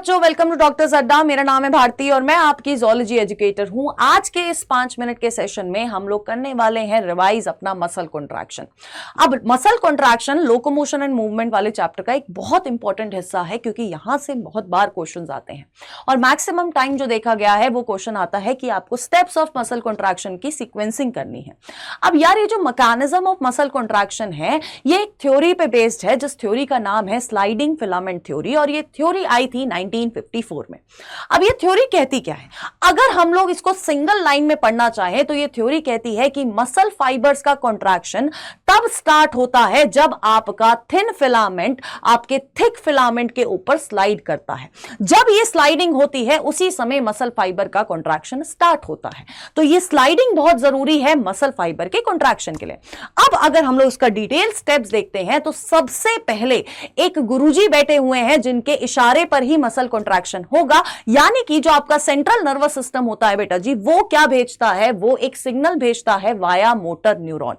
बच्चों, welcome to doctor अड्डा। मेरा नाम है भारती और मैं आपकी ज़ूलॉजी एजुकेटर हूं। आज के इस 5 मिनट के सेशन में हम लोग करने वाले हैं रिवाइज अपना मसल कॉन्ट्रैक्शन। अब muscle contraction locomotion and movement वाले चैप्टर का एक बहुत इंपॉर्टेंट हिस्सा है, क्योंकि यहां से बहुत बार क्वेश्चंस आते हैं और मैक्सिमम टाइम जो देखा गया है वो क्वेश्चन आता है कि आपको स्टेप्स ऑफ मसल कॉन्ट्रैक्शन की सीक्वेंसिंग करनी है। अब यार, ये जो मैकेनिज्म ऑफ मसल कॉन्ट्रैक्शन है ये एक थ्योरी पे बेस्ड है, जिस थ्योरी का नाम है स्लाइडिंग फिलामेंट थ्योरी, और ये थ्योरी आई थी 1954 में। अब ये थ्योरी कहती क्या है? अगर हम लोग इसको सिंगल लाइन में पढ़ना चाहें तो ये थ्योरी कहती है कि मसल फाइबर्स का कॉन्ट्रैक्शन तब स्टार्ट होता है जब आपका थिन फिलामेंट आपके थिक फिलामेंट के ऊपर स्लाइड करता है। जब ये स्लाइडिंग होती है उसी समय मसल फाइबर का कॉन्ट्रैक्शन स्टार्ट होता है। तो ये स्लाइडिंग बहुत जरूरी है मसल फाइबर के कॉन्ट्रैक्शन के लिए। अब अगर हम लोग इसका डिटेल स्टेप्स देखते हैं तो सबसे पहले एक गुरुजी बैठे हुए हैं जिनके इशारे पर ही मसल कॉन्ट्रैक्शन होगा, यानी कि जो आपका सेंट्रल नर्वस सिस्टम होता है बेटा जी, वो क्या भेजता है? वो एक सिग्नल भेजता है वाया मोटर न्यूरॉन।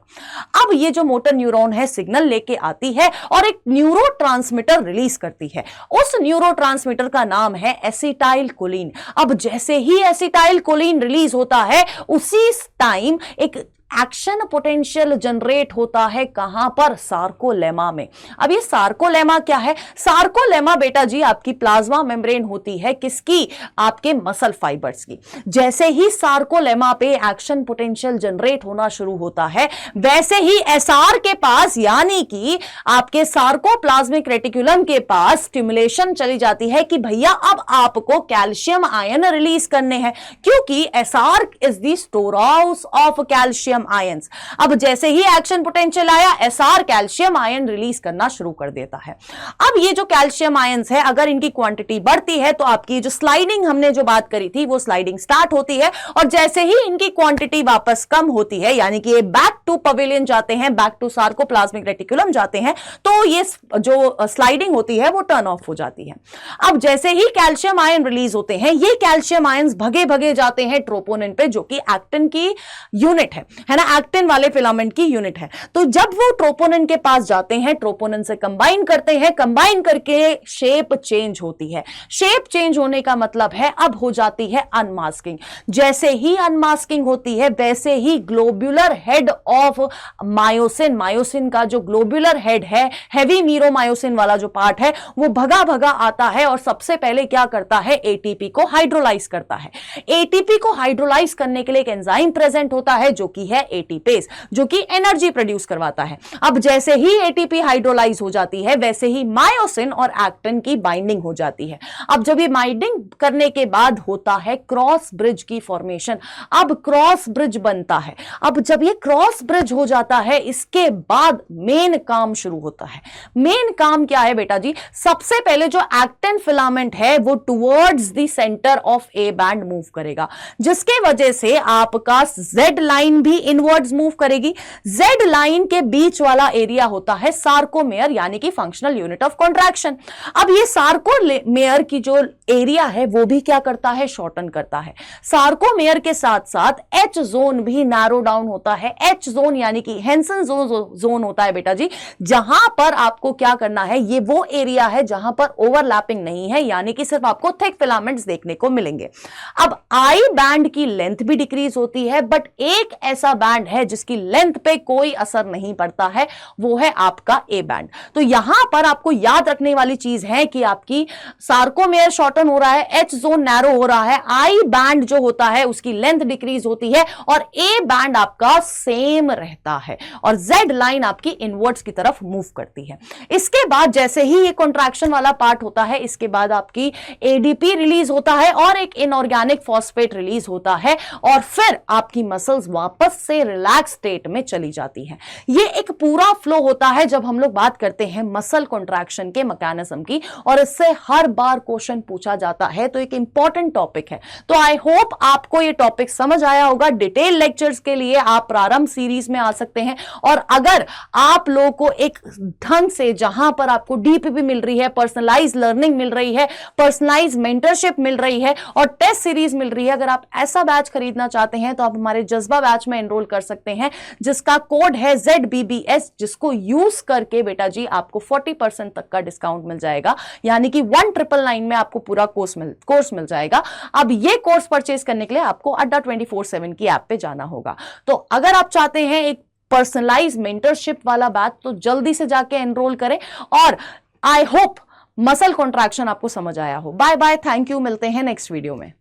अब ये जो मोटर न्यूरॉन है सिग्नल लेके आती है और एक न्यूरोट्रांसमीटर रिलीज करती है। उस न्यूरोट्रांसमीटर का नाम है एसिटाइल कोलिन। अब जैसे ही एसिटाइल कोलिन रिलीज होता है उसी टाइम एक एक्शन पोटेंशियल जनरेट होता है। कहां पर? सार्कोलेमा में। अब ये सार्कोलेमा क्या है? सार्कोलेमा बेटा जी आपकी प्लाज्मा मेम्ब्रेन होती है, किसकी? आपके मसल फाइबर्स की। जैसे ही सार्कोलेमा पे एक्शन पोटेंशियल जनरेट होना शुरू होता है, वैसे ही एसआर के पास, यानी कि आपके सार्कोप्लाज्मिक रेटिकुलम के पास स्टिमुलेशन चली जाती है कि भैया अब आपको कैल्शियम आयन रिलीज करने हैं, क्योंकि SR is the store house of calcium ions. अब जैसे ही एक्शन पोटेंशियल आया, एसआर कैल्शियम आयन रिलीज करना शुरू कर देता है। अब ये जो कैल्शियम आयंस है, अगर इनकी क्वांटिटी बढ़ती है तो आपकी जो स्लाइडिंग हमने जो बात करी थी वो स्लाइडिंग स्टार्ट होती है, और जैसे ही इनकी क्वांटिटी वापस कम होती है, यानी कि ये बैक टू पवेलियन जाते हैं, बैक टू सार्कोप्लाज्मिक रेटिकुलम जाते हैं, तो ये जो स्लाइडिंग होती है वो टर्न ऑफ हो जाती है। अब जैसे ही कैल्शियम आयन रिलीज होते हैं, ये कैल्शियम आयंस भगे भगे जाते हैं ट्रोपोनिन पे, जो कि एक्टिन की यूनिट है ना, एक्टिन वाले फिलामेंट की यूनिट है। तो जब वो ट्रोपोनिन के पास जाते हैं, ट्रोपोनिन से कंबाइन करते हैं, कंबाइन करके शेप चेंज होती है। शेप चेंज होने का मतलब है अब हो जाती है अनमास्किंग। जैसे ही अनमास्किंग होती है वैसे ही globular head of myosin, myosin का जो ग्लोब्यूलर हेड है, हेवी मीरोमायोसिन वाला जो पार्ट है, वो भगा भगा आता है और सबसे पहले क्या करता है? एटीपी को हाइड्रोलाइज करता है। एटीपी को हाइड्रोलाइज करने के लिए एक एंजाइम प्रेजेंट होता है जो कि है एटीपेज, जो कि एनर्जी प्रोड्यूस करवाता है। अब जैसे ही एटीपी हाइड्रोलाइज हो जाती है वैसे ही मायोसिन और एक्टिन की बाइंडिंग हो जाती है। अब जब ये बाइंडिंग करने के बाद होता है क्रॉस ब्रिज की फॉर्मेशन। अब क्रॉस ब्रिज बनता है। अब जब ये क्रॉस ब्रिज हो जाता है, इसके बाद मेन काम शुरू होता है। मेन काम क्या है बेटा जी? सबसे पहले जो एक्टिन फिलामेंट है वो towards the centre of A band move करेगा, जिसके वजह से आपका जेड लाइन भी इनवर्ड्स मूव करेगी। जेड लाइन के बीच वाला एरिया होता है सार्कोमेयर, यानी कि फंक्शनल यूनिट ऑफ कॉन्ट्रैक्शन। अब ये सार्कोमेयर की जो एरिया है वो भी क्या करता है? शॉर्टन करता है। सार्कोमेयर के साथ साथ एच जोन भी नैरो डाउन होता है। एच जोन यानी कि हेंसन जोन होता है बेटा जी, जहां पर आपको क्या करना है? ये वो एरिया है जहां पर ओवरलैपिंग नहीं है, यानी कि सिर्फ आपको थिक फिलामेंट्स देखने को मिलेंगे। अब आई बैंड की लेंथ भी डिक्रीज होती है, बट एक ऐसा बैंड है जिसकी लेंथ पे कोई असर नहीं पड़ता है, वो है आपका ए बैंड। तो यहां पर आपको याद रखने वाली चीज है कि आपकी सार्कोमेयर शॉर्टन हो रहा है, एच जोन नैरो हो रहा है, आई बैंड जो होता है उसकी लेंथ डिक्रीज होती है, और ए बैंड आपका सेम रहता है, और जेड लाइन आपकी इनवर्ड्स की तरफ मूव करती है। इसके बाद जैसे ही ये कॉन्ट्रैक्शन वाला पार्ट होता है, इसके बाद आपकी एडीपी रिलीज होता है और एक इनऑर्गेनिक फॉस्फेट रिलीज होता है, और फिर आपकी मसल्स वापस से रिलैक्स स्टेट में चली जाती है। ये एक पूरा फ्लो होता है जब हम लोग बात करते हैं मसल कॉन्ट्रैक्शन के मैकेनिज्म की, और इससे हर बार क्वेश्चन पूछा जाता है, तो एक इंपॉर्टेंट टॉपिक है। तो आई होप आपको ये टॉपिक समझ आया होगा। डिटेल लेक्चर्स के लिए आप प्रारंभ सीरीज में आ सकते हैं, और अगर आप लोगों को एक ढंग से, जहां पर आपको डीपीपी मिल रही है, पर्सनलाइज लर्निंग मिल रही है, पर्सनलाइज मेंटरशिप मिल रही है और टेस्ट सीरीज मिल रही है, अगर आप ऐसा बैच खरीदना चाहते हैं तो आप हमारे जज्बा बैच में एनरोल एनरोल कर सकते हैं, जिसका कोड है ZBBS, जिसको यूज करके बेटा जी आपको 40% तक का डिस्काउंट मिल जाएगा, यानी कि 1999 में आपको पूरा कोर्स मिल जाएगा। अब ये कोर्स परचेज करने के लिए आपको अड्डा 24/7 की ऐप पे जाना होगा। तो अगर आप चाहते हैं एक पर्सनलाइज मेंटरशिप वाला बैच, तो जल्दी से जाके एनरोल करें। और आई होप मसल कॉन्ट्रैक्शन आपको समझ आया हो। बाय बाय, थैंक यू, मिलते हैं नेक्स्ट वीडियो में।